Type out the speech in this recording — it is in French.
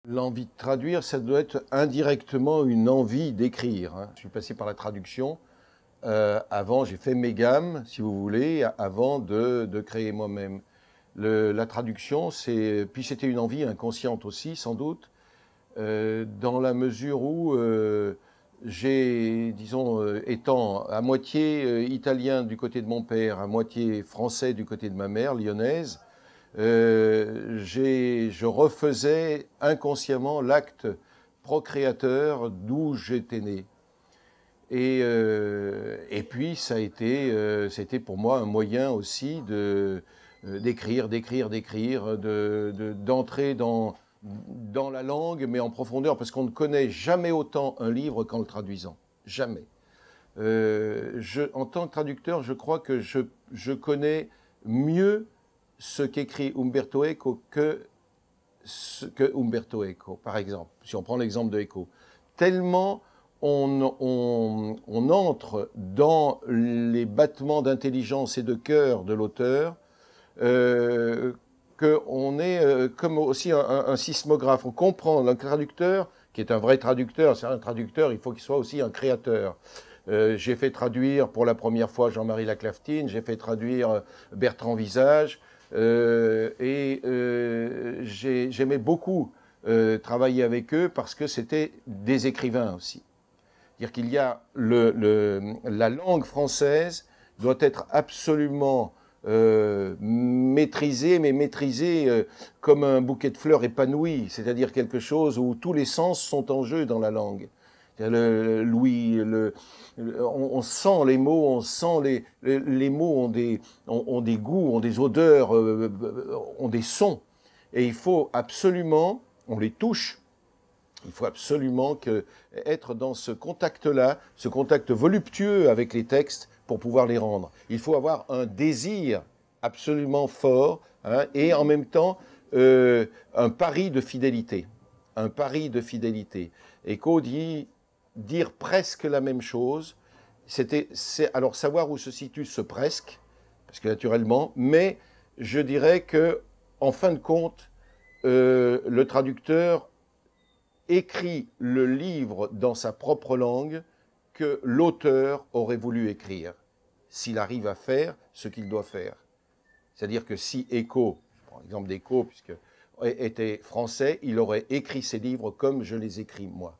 L'envie de traduire, ça doit être indirectement une envie d'écrire, hein. Je suis passé par la traduction. Avant, j'ai fait mes gammes, si vous voulez, avant de créer moi-même. La traduction, puis c'était une envie inconsciente aussi, sans doute, dans la mesure où j'ai, disons, étant à moitié italien du côté de mon père, à moitié français du côté de ma mère, lyonnaise, je refaisais inconsciemment l'acte procréateur d'où j'étais né. Et puis, c'était pour moi un moyen aussi d'écrire, d'entrer dans la langue, mais en profondeur, parce qu'on ne connaît jamais autant un livre qu'en le traduisant. Jamais. En tant que traducteur, je crois que je connais mieux ce qu'écrit Umberto Eco que Umberto Eco, par exemple, si on prend l'exemple de Eco. Tellement on entre dans les battements d'intelligence et de cœur de l'auteur, qu'on est comme aussi un sismographe. On comprend un traducteur, qui est un vrai traducteur, c'est un traducteur, il faut qu'il soit aussi un créateur. J'ai fait traduire pour la première fois Jean-Marie Laclaftine, j'ai fait traduire Bertrand Visage, j'aimais beaucoup travailler avec eux parce que c'était des écrivains aussi. C'est-à-dire qu'il y a la langue française doit être absolument maîtrisée, mais maîtrisée comme un bouquet de fleurs épanoui, c'est-à-dire quelque chose où tous les sens sont en jeu dans la langue. On sent les mots, les mots ont des goûts, ont des odeurs, ont des sons. Et il faut absolument, on les touche, il faut absolument être dans ce contact-là, ce contact voluptueux avec les textes pour pouvoir les rendre. Il faut avoir un désir absolument fort, hein, et en même temps un pari de fidélité. Un pari de fidélité. Eco dit dire presque la même chose. Alors savoir où se situe ce presque, parce que naturellement, mais je dirais que en fin de compte, le traducteur écrit le livre dans sa propre langue que l'auteur aurait voulu écrire, s'il arrive à faire ce qu'il doit faire. C'est-à-dire que si Eco, par exemple d'Eco, puisque était français, il aurait écrit ses livres comme je les écris moi.